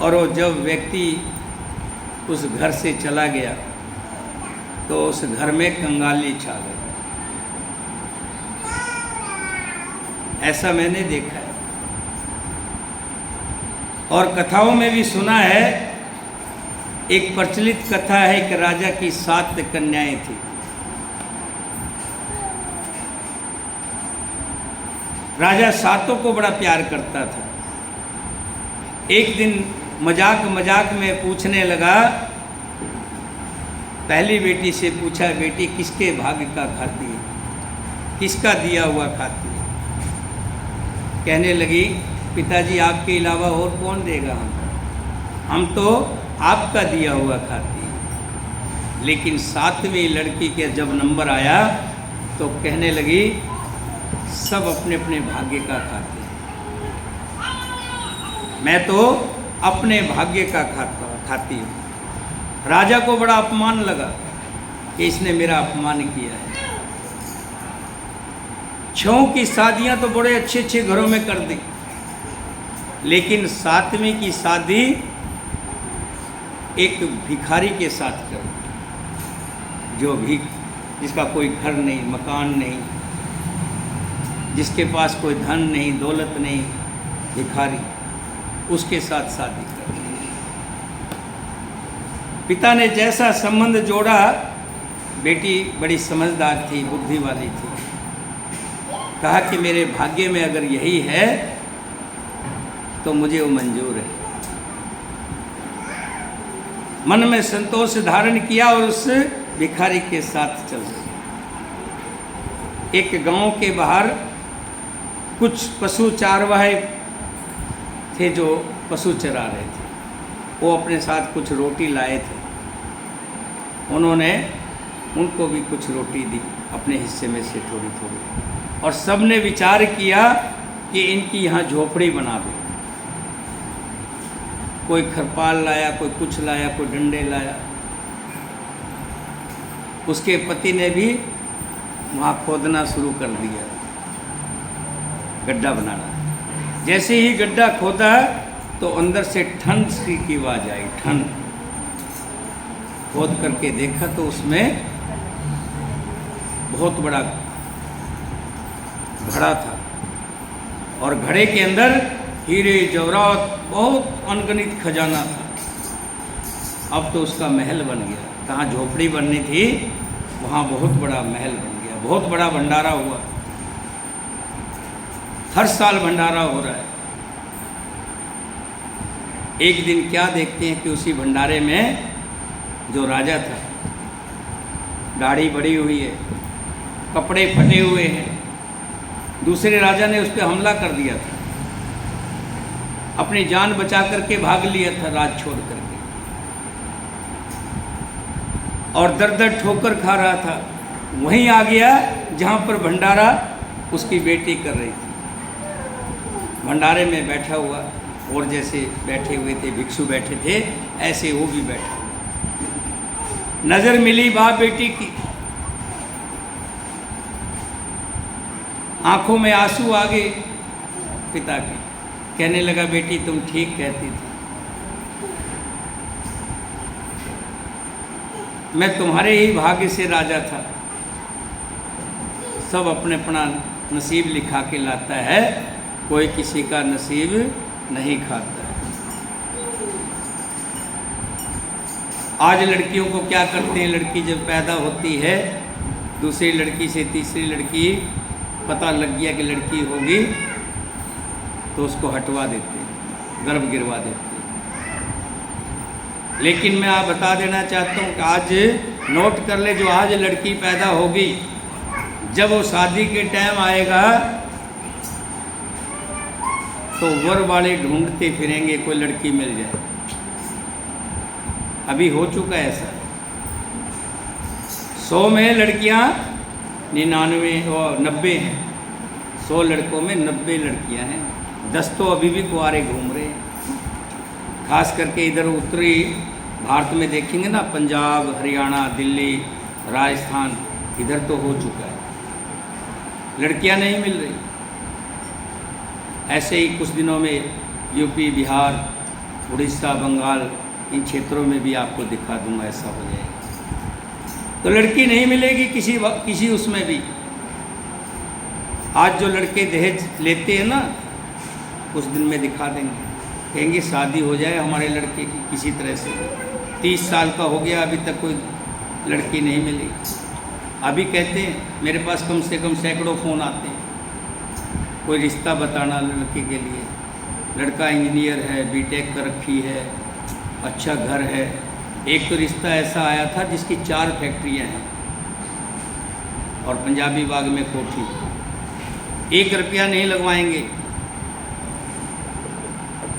और वो जब व्यक्ति उस घर से चला गया तो उस घर में कंगाली छा गई। ऐसा मैंने देखा है और कथाओं में भी सुना है। एक प्रचलित कथा है कि राजा की 7 कन्याएं थी। राजा 7 को बड़ा प्यार करता था। एक दिन मजाक मजाक में पूछने लगा, पहली बेटी से पूछा, बेटी किसके भाग्य का खाती है, किसका दिया हुआ खाती है? कहने लगी, पिताजी आपके अलावा और कौन देगा हम तो आपका दिया हुआ खाती है। लेकिन 7वीं लड़की के जब नंबर आया तो कहने लगी, सब अपने अपने भाग्य का खाते हैं, मैं तो अपने भाग्य का खाती हूँ। राजा को बड़ा अपमान लगा कि इसने मेरा अपमान किया है। 6 की शादियाँ तो बड़े अच्छे अच्छे घरों में कर दी, लेकिन 7वीं की शादी एक भिखारी के साथ कर दी, जो भीख, जिसका कोई घर नहीं, मकान नहीं, जिसके पास कोई धन नहीं, दौलत नहीं, भिखारी, उसके साथ शादी कर दी। पिता ने जैसा संबंध जोड़ा, बेटी बड़ी समझदार थी, बुद्धि वाली थी, कहा कि मेरे भाग्य में अगर यही है तो मुझे वो मंजूर है। मन में संतोष धारण किया और उस भिखारी के साथ चल गई। एक गांव के बाहर कुछ पशु चारवाहे थे जो पशु चरा रहे थे। वो अपने साथ कुछ रोटी लाए थे। उन्होंने उनको भी कुछ रोटी दी, अपने हिस्से में से थोड़ी थोड़ी, और सब ने विचार किया कि इनकी यहाँ झोपड़ी बना दो। कोई खरपाल लाया, कोई कुछ लाया, कोई डंडे लाया। उसके पति ने भी वहाँ खोदना शुरू कर दिया, गड्ढा बनाना। जैसे ही गड्ढा खोदा तो अंदर से ठन सी की आवाज आई, ठन। खोद करके देखा तो उसमें बहुत बड़ा घड़ा था, और घड़े के अंदर हीरे जवाहरात, बहुत अनगिनत खजाना था। अब तो उसका महल बन गया। कहाँ झोपड़ी बननी थी वहाँ बहुत बड़ा महल बन गया, बहुत बड़ा भंडारा हुआ। हर साल भंडारा हो रहा है। एक दिन क्या देखते हैं कि उसी भंडारे में जो राजा था, दाढ़ी बड़ी हुई है, कपड़े फटे हुए हैं, दूसरे राजा ने उस पर हमला कर दिया था, अपनी जान बचा करके भाग लिया था राज छोड़ करके, और दर दर ठोकर खा रहा था। वहीं आ गया जहाँ पर भंडारा उसकी बेटी कर रही थी। भंडारे में बैठा हुआ, और जैसे बैठे हुए थे भिक्षु बैठे थे, ऐसे वो भी बैठा। नज़र मिली बाप बेटी की, आंखों में आंसू आ गए पिता के। कहने लगा, बेटी तुम ठीक कहती थी, मैं तुम्हारे ही भाग्य से राजा था। सब अपने अपना नसीब लिखा के लाता है, कोई किसी का नसीब नहीं खाता है। आज लड़कियों को क्या करते हैं, लड़की जब पैदा होती है, दूसरी लड़की से तीसरी लड़की पता लग गया कि लड़की होगी, तो उसको हटवा देते हैं, गर्भ गिरवा देते हैं। लेकिन मैं आप बता देना चाहता हूँ कि आज नोट कर ले, जो आज लड़की पैदा होगी, जब वो शादी के टाइम आएगा तो वर वाले ढूंढते फिरेंगे कोई लड़की मिल जाए। अभी हो चुका है ऐसा। 100 में लड़कियां 99 और 90 हैं, 100 लड़कों में 90 लड़कियां हैं, 10 तो अभी भी कुंवारे घूम रहे हैं। खास करके इधर उत्तरी भारत में देखेंगे ना, पंजाब, हरियाणा, दिल्ली, राजस्थान, इधर तो हो चुका है, लड़कियां नहीं मिल रही। ऐसे ही कुछ दिनों में यूपी, बिहार, उड़ीसा, बंगाल, इन क्षेत्रों में भी आपको दिखा दूंगा, ऐसा हो जाएगा। तो लड़की नहीं मिलेगी किसी उसमें भी। आज जो लड़के दहेज लेते हैं ना, कुछ दिन में दिखा देंगे, कहेंगे शादी हो जाए हमारे लड़के की किसी तरह से। 30 साल का हो गया, अभी तक कोई लड़की नहीं मिली। अभी कहते हैं मेरे पास कम से कम सैकड़ों फ़ोन आते हैं, कोई रिश्ता बताना लड़के के लिए। लड़का इंजीनियर है, बीटेक कर रखी है, अच्छा घर है। एक तो रिश्ता ऐसा आया था जिसकी 4 फैक्ट्रियां हैं और पंजाबी बाग में कोठी, 1 रुपया नहीं लगवाएंगे,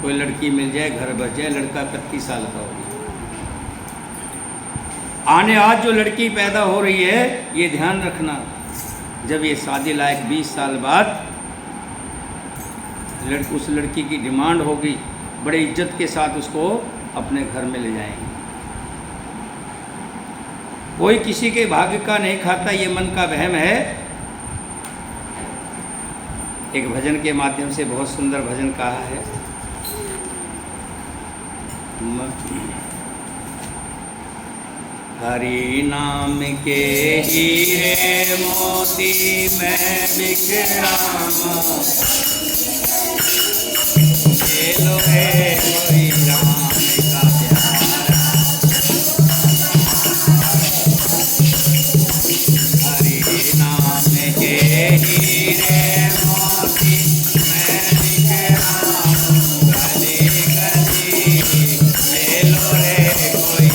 कोई लड़की मिल जाए, घर बच जाए। लड़का 31 साल का हो गया। आने आज जो लड़की पैदा हो रही है, ये ध्यान रखना, जब ये शादी लायक 20 साल बाद उस लड़की की डिमांड होगी, बड़े इज्जत के साथ उसको अपने घर में ले जाएंगे। कोई किसी के भाग्य का नहीं खाता, ये मन का वहम है। एक भजन के माध्यम से बहुत सुंदर भजन कहा है, हरि नाम के हीरे मोती मैं बिखराऊं, ये लो है कोई राम का प्यारा। हरि नाम के हीरे मोती मैं बिखराऊं, गली गली ये लो रे कोई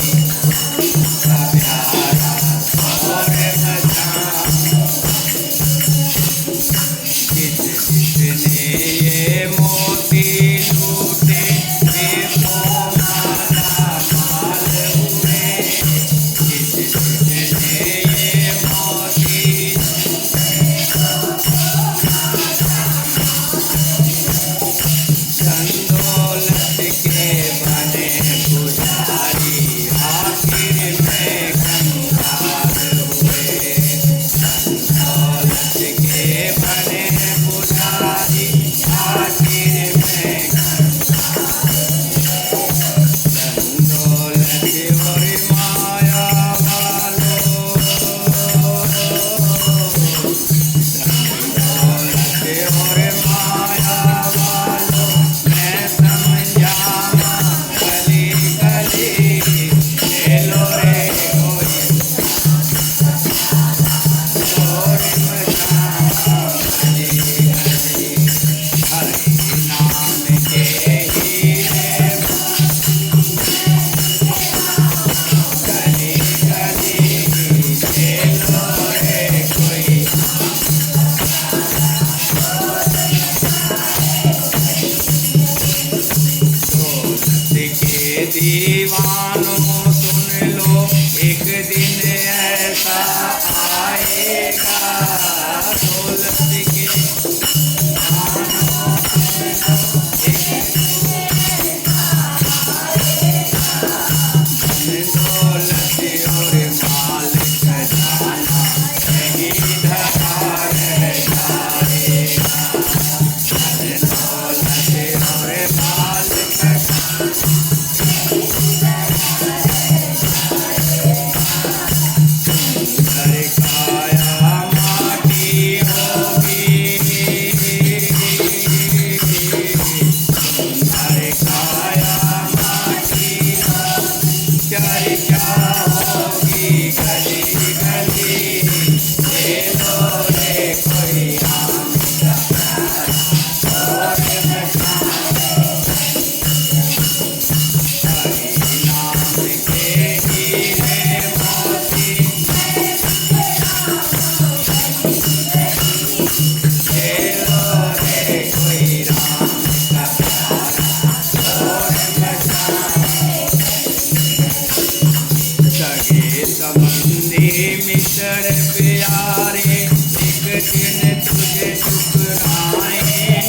ठुकराएंगे,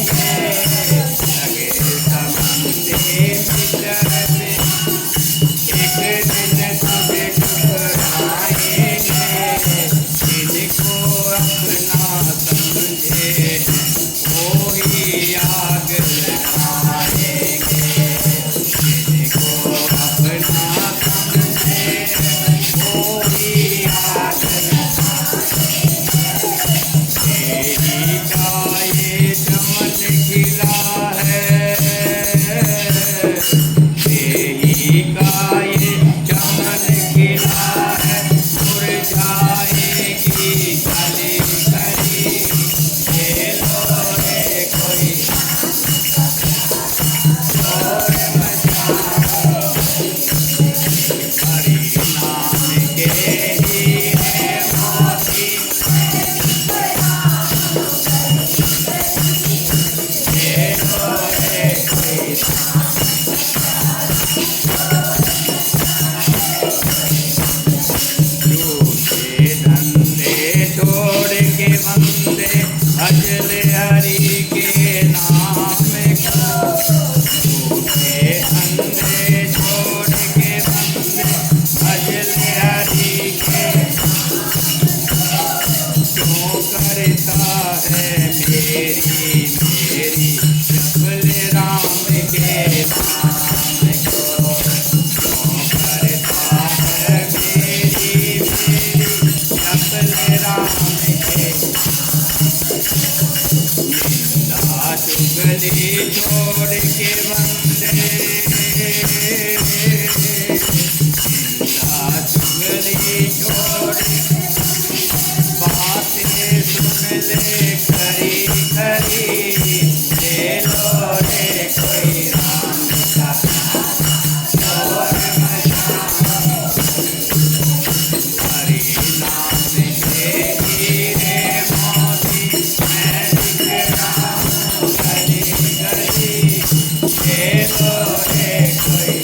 लगे संबंधी मित्रते, एक दिन तुझे ठुकराएंगे, जिनको अपना समझे वही आग लगाएंगे, जिनको अपना समझे वही आग तेरी का ये चमन खिला है, तेरी का ये चमन खिला है, मुरझाएगी कली कली, खेलो रे कोई शोर मचाओ, हरि नाम के हीरे मोती, खेलो रे कोई झूठे धंधे छोड़ के बंदे भजल हरि के नाम को, झूठे धंधे छोड़ के बंदे भजल हरि के, क्यों करता है मेरी मेरी जपल राम के नाम को, क्यों करता है मेरी मेरी जपल राम के, निंदा चुगली छोड़ के बंदे, निंदा चुगली छोड़ बातें सुन ले खरी खरी, ले लो रे कोई राम का शोर मचाओ, हरि नाम के हीरे मोती, मैं दिख रहा हूँ गली गली, ले लो रे कोई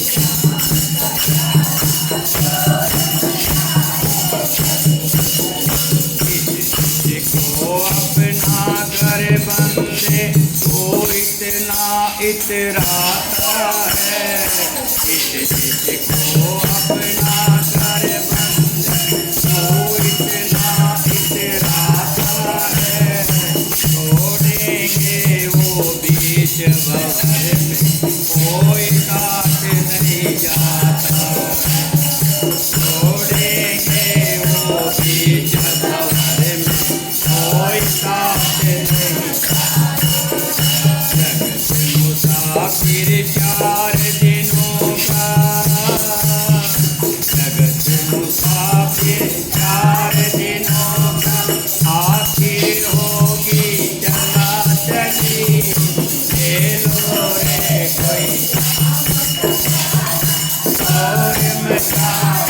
को अपना घर बंदे तो इतना इतराता है, को अपना घर बंदे तो इतना इतराता है, छोड़ेंगे वो बीच भंवर में कोई साथ नहीं जाता, छोड़ेंगे वो बीच भंवर में कोई साथ नहीं, जगत मुसाफिर 4 दिनों का, जगत मुसाफिर 4 दिनों का, आखिर होगी चला चली, ले लो रे कोई शोर मचाओ,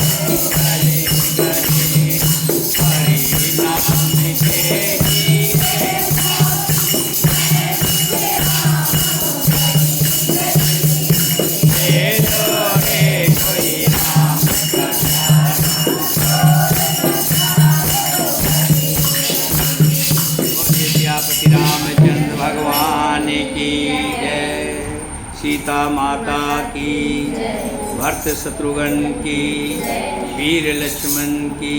गली गली, हरि नाम के हीरे ले लो रे कोई राम का विद्यापति रामचंद्र भगवान की जय, सीता माता की, भरत शत्रुघ्न की, वीर लक्ष्मण की,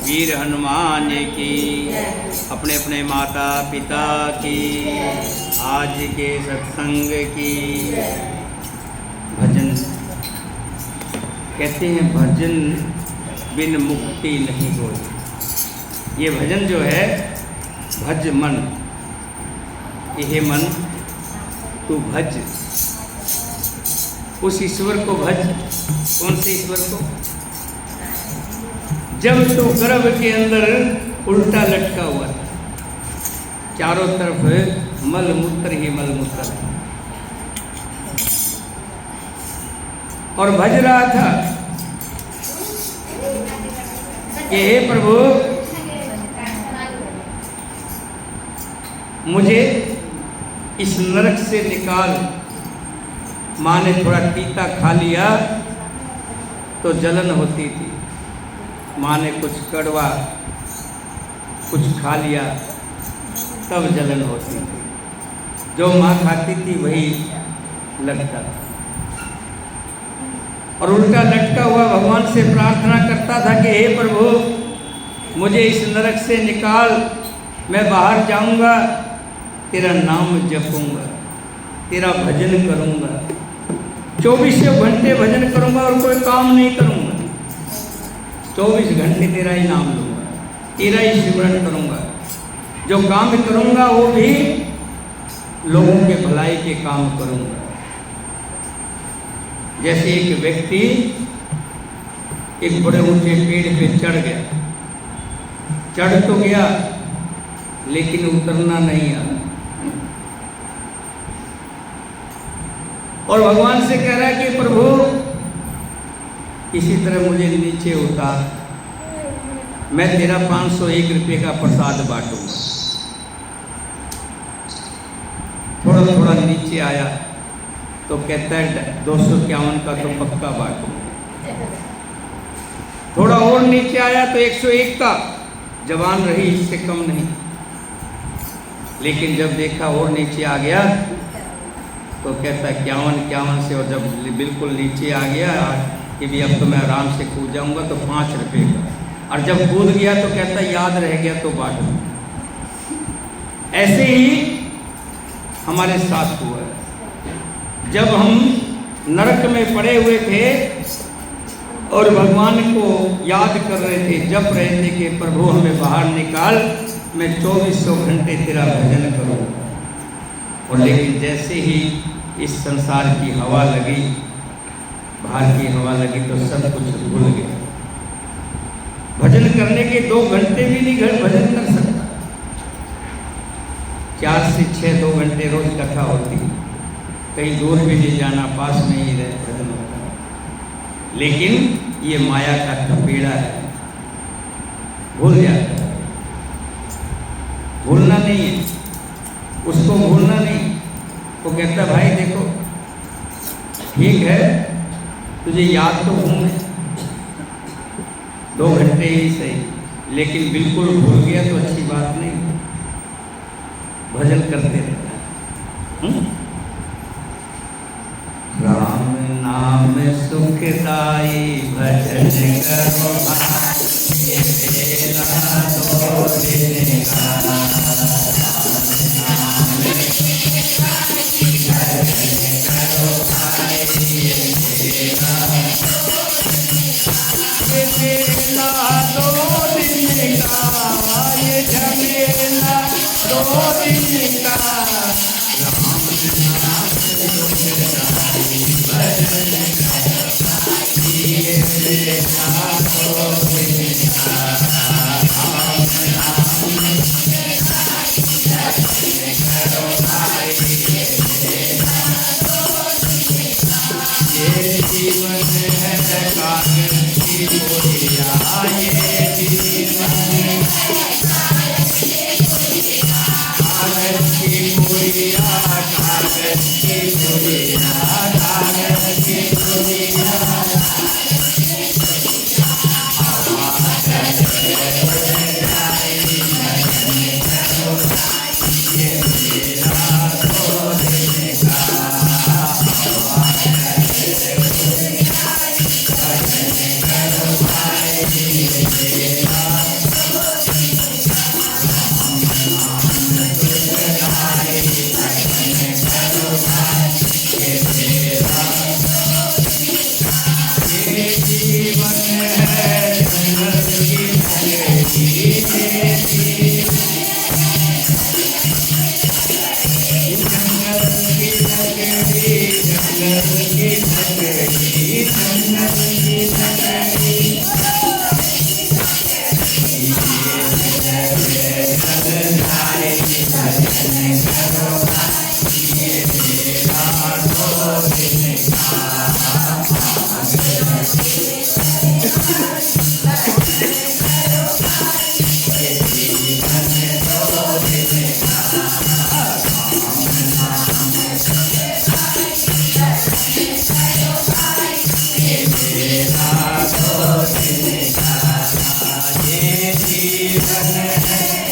वीर हनुमान की, अपने अपने माता पिता की, आज के सत्संग की। भजन कहते हैं भजन बिन मुक्ति नहीं होई। ये भजन जो है भज मन, ये मन तू भज, उस ईश्वर को भज। कौन से ईश्वर को? जब तू गर्भ के अंदर उल्टा लटका हुआ था, चारों तरफ मल मूत्र ही मल मूत्र, और भज रहा था कि हे प्रभु मुझे इस नरक से निकाल। माँ ने थोड़ा तीता खा लिया तो जलन होती थी, माँ ने कुछ कड़वा कुछ खा लिया तब जलन होती थी। जो माँ खाती थी वही लगता था। और उल्टा लटका हुआ भगवान से प्रार्थना करता था कि हे प्रभु मुझे इस नरक से निकाल, मैं बाहर जाऊंगा, तेरा नाम जपूंगा, तेरा भजन करूंगा, 24 घंटे भजन करूंगा और कोई काम नहीं करूंगा। 24 घंटे तेरा ही नाम लूंगा, तेरा ही सिमरन करूंगा। जो काम करूंगा वो भी लोगों के भलाई के काम करूंगा। जैसे एक व्यक्ति एक बड़े ऊंचे पेड़ पे चढ़ गया, चढ़ तो गया लेकिन उतरना नहीं आया, और भगवान से कह रहा है कि प्रभु इसी तरह मुझे नीचे उतार, मैं तेरा 501 रुपये का प्रसाद बांटूंगा। थोड़ा थोड़ा नीचे आया तो कहता है 251 का तो पक्का बांटूंगा। थोड़ा और नीचे आया तो 101 का, जवान रही, इससे कम नहीं। लेकिन जब देखा और नीचे आ गया तो कहता है 51 से, और जब बिल्कुल नीचे आ गया कि भी अब तो मैं आराम से कूद जाऊंगा तो 5 रुपये का, और जब कूद गया तो कहता है याद रह गया तो बांट दूं। ऐसे ही हमारे साथ हुआ है। जब हम नरक में पड़े हुए थे और भगवान को याद कर रहे थे, जप रहे थे कि प्रभु हमें बाहर निकाल, मैं 2400 घंटे तेरा भजन करूँ। और लेकिन जैसे ही इस संसार की हवा लगी, बाहर की हवा लगी, तो सब कुछ भूल गया। भजन करने के 2 घंटे भी नहीं घर भजन कर सकता। 4 से 6 2 घंटे रोज कथा होती, कहीं दूर भी नहीं जाना, पास में ही रहे भजन होता है। लेकिन ये माया का थपेड़ा है, भूल जाता है। भूलना नहीं है, उसको भूलना नहीं। वो कहता भाई देखो ठीक है, तुझे याद तो हूँ मैं, 2 घंटे ही सही, लेकिन बिल्कुल भूल गया तो अच्छी बात नहीं। भजन करते रहना। राम नाम सुखदाई भजन करो ये तेरा 2 दिन का।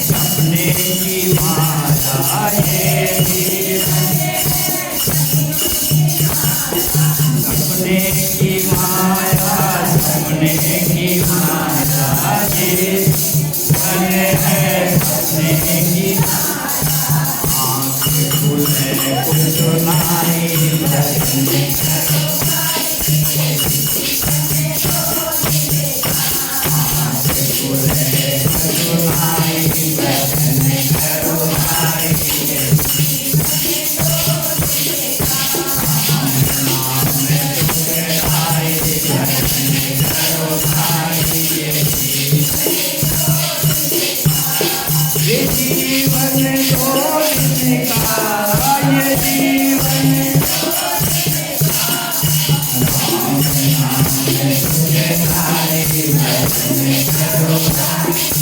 सपने की माँ
ये सपने की माया, सपने की माया, ये बने है सपने की आँख खुले कुछ नहीं बचने जीवन जोड़ने का ये जीवन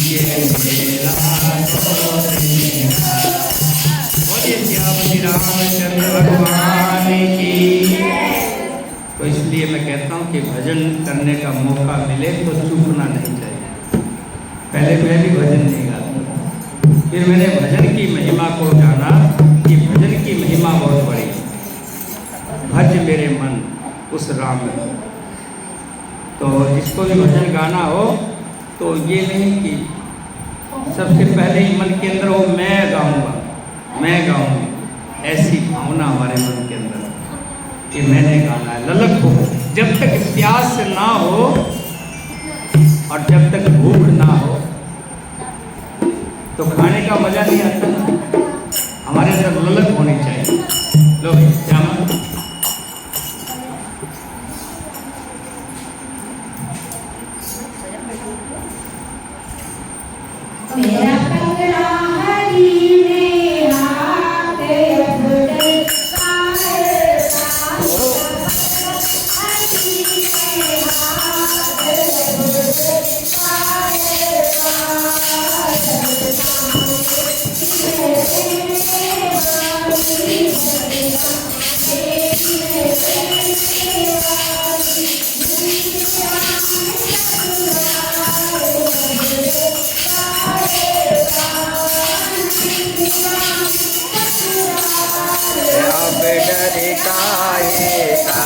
ये मेरा बोलिए श्री रामचंद्र भगवान की। तो इसलिए मैं कहता हूँ कि भजन करने का मौका मिले तो चूकना नहीं चाहिए। पहले मैं भी भजन नहीं गाता, फिर मैंने भजन की महिमा को जाना कि भजन की महिमा बहुत बड़ी। भज मेरे मन उस राम में। तो जिसको भी भजन गाना हो तो ये नहीं कि सबसे पहले ही मन के अंदर हो मैं गाऊंगा, मैं गाऊंगी, ऐसी भावना हमारे मन के अंदर कि मैंने गाना है। ललक हो, जब तक प्यास ना हो और जब तक भूख ना हो तो खाने का मजा नहीं आता ना। हमारे अंदर ललक होनी चाहिए। लो श्यामा,
मेरा पंगड़ा हरी में हाथ अबुदल कार हरी में हाथ अबुदल
अब डर काएगा